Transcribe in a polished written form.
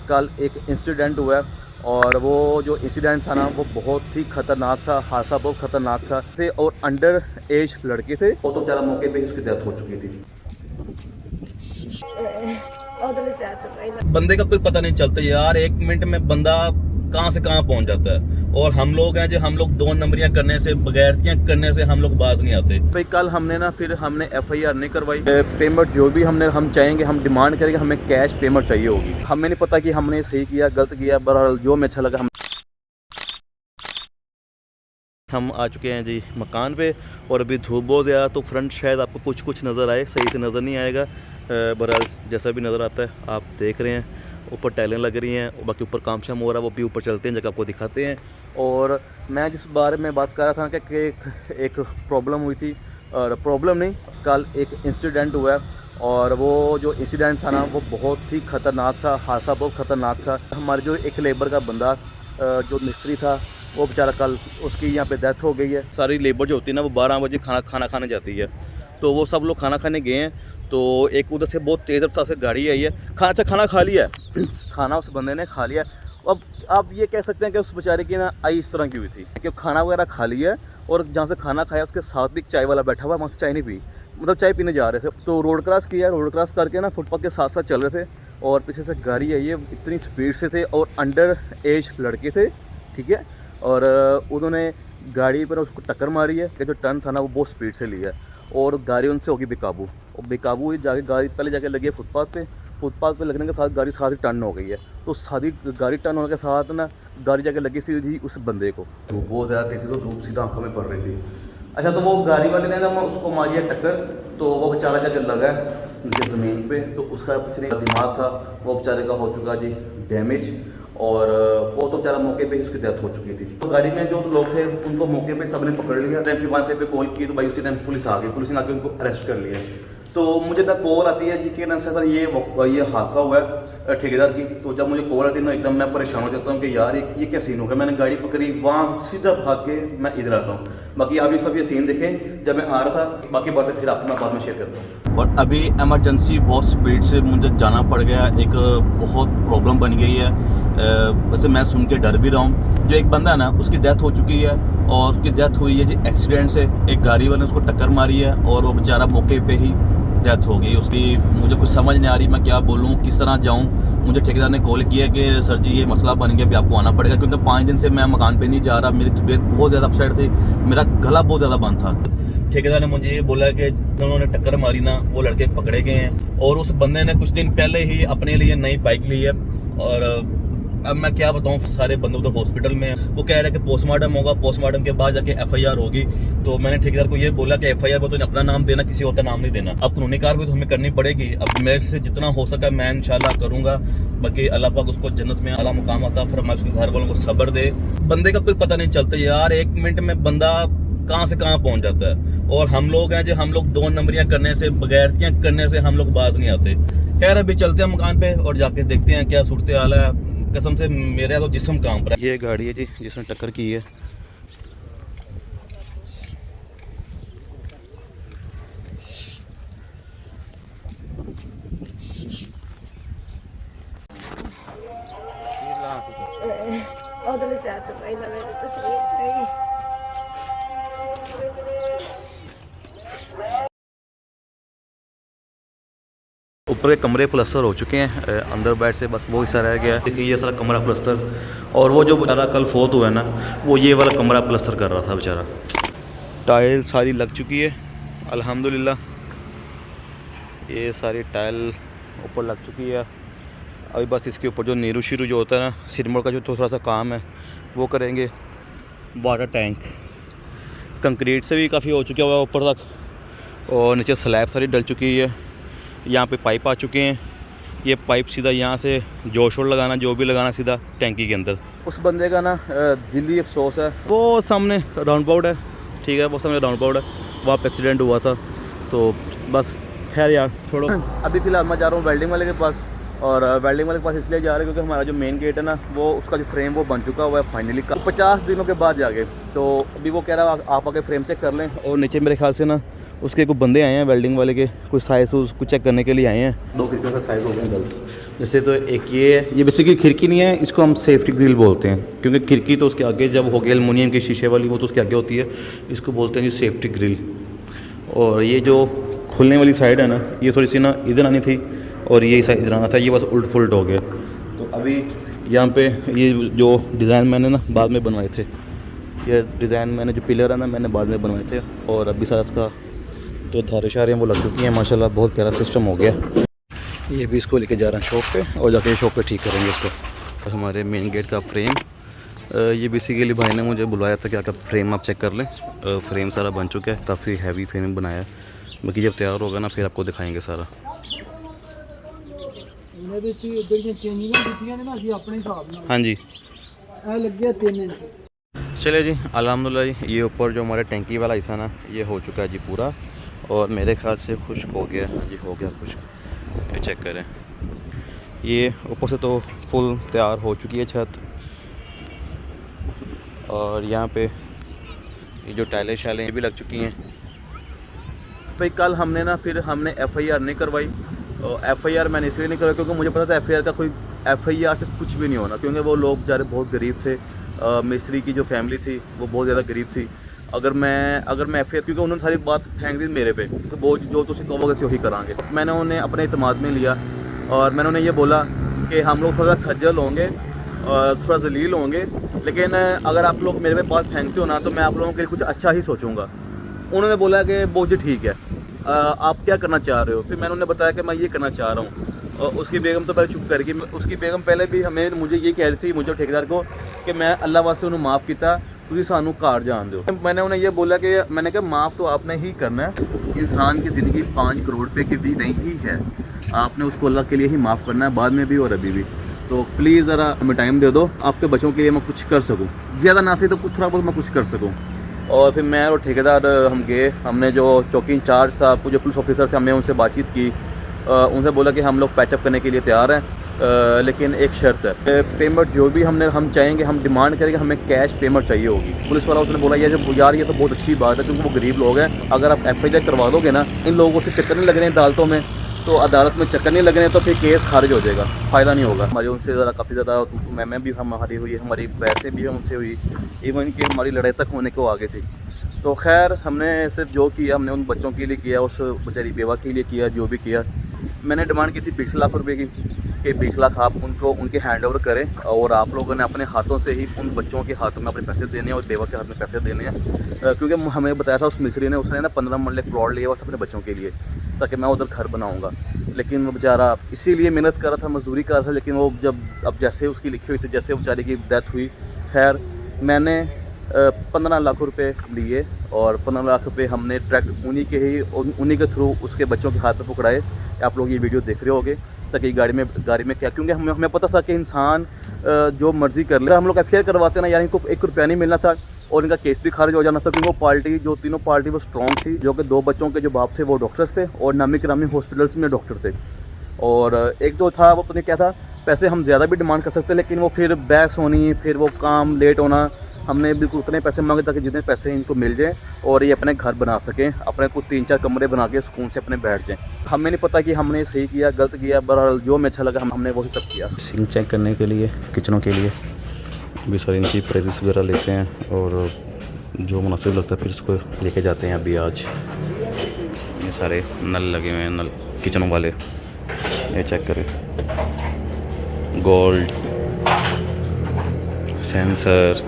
कल एक इंसिडेंट हुआ है और वो जो इंसिडेंट था ना वो बहुत ही ख़तरनाक था। हादसा बहुत ख़तरनाक था और अंडर एज लड़के थे। वो तो बेचारा मौके पे ही उसकी डेथ हो चुकी थी। बंदे का कोई पता नहीं चलता यार, 1 मिनट में बंदा कहां से कहां पहुंच जाता है। और हम लोग हैं जो हम लोग 2 नंबरियां करने से, बगैरतियां करने से हम लोग बाज नहीं आते। भाई कल हमने ना फिर हमने FIR नहीं करवाई। पेमेंट जो भी हम चाहेंगे, हम डिमांड करेंगे, हमें कैश पेमेंट चाहिए होगी। हमें नहीं पता कि हमने सही किया गलत किया, बहरहाल जो हमें अच्छा लगा। हम आ चुके हैं जी मकान पे और अभी धूप बहुत ज़्यादा तो फ्रंट शायद आपको कुछ नज़र आए, सही से नज़र नहीं आएगा। बहरहाल जैसा भी नज़र आता है आप देख रहे हैं। ऊपर टाइलें लग रही हैं, बाकी ऊपर काम शाम हो रहा है, वो भी ऊपर चलते हैं जगह आपको दिखाते हैं। और मैं जिस बारे में बात कर रहा था कि एक प्रॉब्लम हुई थी, और प्रॉब्लम नहीं, कल एक इंसिडेंट हुआ है और वो जो इंसिडेंट था ना वो बहुत ही ख़तरनाक था। हादसा बहुत ख़तरनाक था। हमारे जो एक लेबर का बंदा जो मिस्त्री था वो बेचारा कल उसकी यहाँ पे डेथ हो गई है। सारी लेबर जो होती है ना वो 12 बजे खाना खाने जाती है, तो वो सब लोग खाना खाने गए हैं। तो एक उधर से बहुत तेज़ रफ्तार से गाड़ी आई है। खाना खा लिया है खाना उस बंदे ने खा लिया। अब आप ये कह सकते हैं कि उस बेचारे की ना आई इस तरह की हुई थी कि खाना वगैरह खा लिया है और जहाँ से खाना खाया उसके साथ भी चाय वाला बैठा हुआ, वहाँ से चाय नहीं पी, मतलब चाय पीने जा रहे थे। तो रोड क्रॉस किया, रोड क्रॉस करके ना फुटपाथ के साथ साथ चल रहे थे और पीछे से गाड़ी आई है, इतनी स्पीड से थे और अंडर एज लड़के थे, ठीक है। और उन्होंने गाड़ी पर उसको टक्कर मारी है कि जो टर्न था ना वो बहुत स्पीड से लिया और गाड़ी उनसे होगी बेकाबू। और बेकाबू हुई, जाके गाड़ी पहले जाके लगी है फुटपाथ पे लगने के साथ गाड़ी सारी टर्न हो गई है। तो सारी गाड़ी टर्न होने के साथ ना गाड़ी जाके लगी सीधी उस बंदे को। धूप बहुत ज़्यादा थी तो धूप सीधा आंखों में पड़ रही थी। अच्छा, तो वो गाड़ी वाले ने ना उसको मारी है टक्कर, तो वो बेचारा जाके लगा नीचे ज़मीन पे, तो उसका पिछले दिमाग था वो बेचारे का हो चुका जी डैमेज और वो तो बेचारा मौके पे ही उसकी डेथ हो चुकी थी। तो गाड़ी में जो लोग थे उनको मौके पे सबने पकड़ लिया। टाइम 1 पे कॉल की तो भाई उसी टाइम पुलिस आ गई, पुलिस ने आके उनको अरेस्ट कर लिया। तो मुझे ना कॉल आती है जी कि ना सर ये हादसा हुआ है ठेकेदार की। तो जब मुझे कॉल आती है ना एकदम मैं परेशान हो जाता हूँ कि यार ये क्या सीन हो गया। मैंने गाड़ी पकड़ी, वहाँ सीधा भाग के मैं इधर आता हूँ। बाकी आप ये सब ये सीन देखें जब मैं आ रहा था, बाकी बातें फिर आपसे मैं बाद में शेयर करता हूँ। और अभी एमरजेंसी बहुत स्पीड से मुझे जाना पड़ गया, एक बहुत प्रॉब्लम बन गई है। वैसे मैं सुन के डर भी रहा हूँ। जो एक बंदा है ना उसकी डेथ हो चुकी है और उसकी डेथ हुई है जी एक्सीडेंट से। एक गाड़ी वाले ने उसको टक्कर मारी है और वो बेचारा मौके पे ही डेथ हो गई उसकी। मुझे कुछ समझ नहीं आ रही मैं क्या बोलूँ, किस तरह जाऊँ। मुझे ठेकेदार ने कॉल किया कि सर जी ये मसला बन गया, अभी आपको आना पड़ेगा, क्योंकि 5 दिन से मैं मकान पे नहीं जा रहा। मेरी तबीयत बहुत ज़्यादा अपसेट थी, मेरा गला बहुत ज़्यादा बंद था। ठेकेदार ने मुझे ये बोला कि उन्होंने टक्कर मारी ना वो लड़के पकड़े गए हैं और उस बंदे ने कुछ दिन पहले ही अपने लिए नई बाइक ली है। और अब मैं क्या बताऊं, सारे बंदे तो हॉस्पिटल में हैं। वो कह रहे हैं कि पोस्टमार्टम होगा, पोस्टमार्टम के बाद जाके FIR होगी। तो मैंने ठेकेदार को ये बोला कि FIR पर तो अपना नाम देना, किसी और का नाम नहीं देना। अब कानूनी कार्रवाई तो हमें करनी पड़ेगी। अब मेरे से जितना हो सका मैं इंशाल्लाह करूंगा। बाकी अल्लाह पाक उसको जन्नत में आला मुकाम अता फरमाए, उसके घर वालों को सब्र दे। बंदे का कोई पता नहीं चलता यार, 1 मिनट में बंदा कहां से कहां पहुंच जाता है। और हम लोग हैं जो हम लोग 2 नंबरियां करने से, बगैरतियां करने से हम लोग बाज नहीं आते। खैर अभी चलते हैं मकान पे और जाके देखते हैं क्या सूरत हाल है। कसम से मेरे तो जिस्म काम पर है। ये गाड़ी है जी जिसने टक्कर की है। ऊपर के कमरे प्लस्तर हो चुके हैं, अंदर बेड से बस वो हिस्सा रह गया है। देखिए ये सारा कमरा प्लस्तर, और वो जो बेचारा कल फोत हुआ है ना वो ये वाला कमरा प्लस्तर कर रहा था बेचारा। टाइल सारी लग चुकी है अल्हम्दुलिल्लाह, ये सारी टाइल ऊपर लग चुकी है। अभी बस इसके ऊपर जो नीरू शीरू जो होता है ना, सिरमोड़ का जो थोड़ा सा काम है वो करेंगे। वाटर टैंक कंक्रीट से भी काफ़ी हो चुका हुआ है ऊपर तक, और नीचे स्लैब सारी डल चुकी है। यहाँ पे पाइप आ चुके हैं, ये पाइप सीधा यहाँ से जोश और लगाना, जो भी लगाना सीधा टैंकी के अंदर। उस बंदे का ना दिल्ली अफसोस है, वो सामने राउंड अबाउट है, ठीक है, वो सामने राउंड अबाउट है, वहाँ पे एक्सीडेंट हुआ था। तो बस खैर यार छोड़ो। अभी फ़िलहाल मैं जा रहा हूँ वेल्डिंग वाले के पास, और वेल्डिंग वाले के पास इसलिए जा रहे हैं क्योंकि हमारा जो मेन गेट है ना वो उसका जो फ्रेम वो बन चुका हुआ है फाइनली का, 50 दिनों के बाद जाके। तो अभी वो कह रहा है आप आके फ्रेम चेक कर लें, और नीचे मेरे ख्याल से ना उसके कुछ बंदे आए हैं वेल्डिंग वाले के, कुछ साइज कुछ चेक करने के लिए आए हैं। 2 खिड़कियों का साइज़ हो गया गलत। जैसे तो एक ये है, ये बेसिकली खिड़की नहीं है, इसको हम सेफ्टी ग्रिल बोलते हैं, क्योंकि खिड़की तो उसके आगे जब हो गई एलुमिनियम की शीशे वाली, वो तो उसके आगे होती है, इसको बोलते हैं जी सेफ्टी ग्रिल। और ये जो खुलने वाली साइड है ना, ये थोड़ी सी ना इधर आनी थी और ये साइड इधर आना था, ये बस उल्ट पुलट हो गया। तो अभी यहाँ पे ये जो डिज़ाइन मैंने ना बाद में बनवाए थे, ये डिज़ाइन मैंने जो पिलर है ना मैंने बाद में बनवाए थे, और अभी सारा इसका जो धारे शारे हैं वो लग चुकी हैं माशाल्लाह, बहुत प्यारा सिस्टम हो गया। ये भी इसको लेके जा रहे हैं शॉप पे, और जाके शॉप पे ठीक करेंगे इसको। और हमारे मेन गेट का फ्रेम, ये बेसिकली भाई ने मुझे बुलाया था कि आकर फ्रेम आप चेक कर लें। फ्रेम सारा बन चुका है, काफ़ी हैवी फ्रेम बनाया है, बाकी जब तैयार होगा ना फिर आपको दिखाएंगे सारा। हाँ जी चलिए जी, अल्हम्दुलिल्लाह जी, ये ऊपर जो हमारे टैंकी वाला हिस्सा ना ये हो चुका है जी पूरा, और मेरे ख्याल से खुश्क हो गया जी, हो गया खुश्क। ये चेक करें, ये ऊपर से तो फुल तैयार हो चुकी है छत, और यहाँ पे ये जो टाइलें शाइलें भी लग चुकी हैं। भाई कल हमने ना फिर हमने FIR नहीं करवाई, और FIR मैंने इसलिए नहीं करवाई क्योंकि मुझे पता था FIR का कोई FIR से कुछ भी नहीं होना, क्योंकि वो लोग बेचारे बहुत गरीब थे। मिस्त्री की जो फैमिली थी वो बहुत ज़्यादा गरीब थी। अगर मैं FIR, क्योंकि उन्होंने सारी बात फेंक दी मेरे पे, तो वो जो तुम कहोगे से वही करांगे। मैंने उन्हें अपने इत्मीनान में लिया, और मैंने उन्हें ये बोला कि हम लोग थोड़ा खज्जल होंगे और थोड़ा जलील होंगे, लेकिन अगर आप लोग मेरे पे बात फेंकते हो ना तो मैं आप लोगों के लिए कुछ अच्छा ही सोचूंगा। उन्होंने बोला कि वो जी ठीक है, आप क्या करना चाह रहे हो। फिर मैंने उन्हें बताया कि मैं ये करना चाह रहा हूँ। और उसकी बेगम तो पहले चुप कर गई। उसकी बेगम पहले भी मुझे ये कह रही थी, मुझे ठेकेदार को, कि मैं अल्लाह वास्ते उन्हें माफ़ किया, तुझे सानू कार जान दो। मैंने उन्हें ये बोला कि मैंने कहा माफ़ तो आपने ही करना है, इंसान की ज़िंदगी 5 करोड़ रुपये की भी नहीं ही है, आपने उसको अल्लाह के लिए ही माफ़ करना है, बाद में भी और अभी भी। तो प्लीज़ ज़रा हमें टाइम दे दो, आपके बच्चों के लिए मैं कुछ कर सकूँ, ज़्यादा ना सही तो कुछ थोड़ा बहुत मैं कुछ कर सकूँ। और फिर मैं और ठेकेदार हम गए, हमने जो चौकी इंचार्ज साहब, जो पुलिस ऑफिसर से हमने उनसे बातचीत की, उनसे बोला कि हम लोग पैचअप करने के लिए तैयार हैं, लेकिन एक शर्त है, पेमेंट जो भी हम चाहेंगे, हम डिमांड करेंगे, हमें कैश पेमेंट चाहिए होगी। पुलिस वाला उसने बोला यार ये तो बहुत अच्छी बात है, क्योंकि वो गरीब लोग हैं, अगर आप FIR करवा दोगे ना, इन लोगों से चक्कर नहीं लग रहे हैं अदालतों में, तो अदालत में चक्कर नहीं लग रहे हैं तो फिर केस खारिज हो जाएगा, फ़ायदा नहीं होगा। हमारी उनसे ज़रा काफ़ी ज़्यादा मैं भी हमारी हुई, हमारी वैसे भी उनसे हुई, इवन कि हमारी लड़ाई तक होने को आगे थी। तो खैर हमने सिर्फ जो किया हमने उन बच्चों के लिए किया, उस बेचारी बेवा के लिए किया, जो भी किया। मैंने डिमांड की थी 20 लाख रुपए की, कि 20 लाख आप उनके हैंड ओवर करें, और आप लोगों ने अपने हाथों से ही उन बच्चों के हाथों में अपने पैसे देने हैं और बेवा के हाथ में पैसे देने हैं। क्योंकि हमें बताया था उस मिस्त्री ने, उसने ना 15 मरले प्लॉट लिया हुआ था अपने बच्चों के लिए, ताकि मैं उधर घर बनाऊँगा। लेकिन वो बेचारा इसीलिए मेहनत कर रहा था, मजदूरी कर रहा था, लेकिन वो अब जैसे उसकी लिखी हुई थी, जैसे वो बेचारे की डेथ हुई, खैर मैंने 15 लाख रुपए लिए, और 15 लाख रुपए हमने डायरेक्ट उन्हीं के थ्रू उसके बच्चों के हाथ में पकड़ाए। आप लोग ये वीडियो देख रहे होगे, ताकि गाड़ी में क्या, क्योंकि हमें पता था कि इंसान जो मर्ज़ी कर ले। हम लोग FIR करवाते ना यार, इनको 1 रुपया नहीं मिलना था, और इनका केस भी खारिज हो जाना था, क्योंकि वो पार्टी जो तीनों पार्टी वो स्ट्रॉन्ग थी, जो कि 2 बच्चों के जो बाप थे वो डॉक्टर्स थे, और नामी गिरामी हॉस्पिटल्स में डॉक्टर थे। और एक तो था वो पता नहीं क्या था, पैसे हम ज़्यादा भी डिमांड कर सकते, लेकिन वो फिर बहस होनी, फिर वो काम लेट होना। हमने बिल्कुल उतने पैसे मांगे ताकि जितने पैसे इनको मिल जाएँ और ये अपने घर बना सकें, अपने कुछ 3-4 कमरे बना के सुकून से अपने बैठ जाएँ। हमें नहीं पता कि हमने सही किया गलत किया, बहरहाल जो हमें अच्छा लगा हमने वही सब किया। सिंक चेक करने के लिए, किचनों के लिए भी सारी इनकी प्राइसेस वगैरह लेते हैं, और जो मुनासिब लगता है फिर उसको लेके जाते हैं। अभी आज ये सारे नल लगे हुए हैं, नल किचनों वाले, ये चेक करें, गोल्ड सेंसर,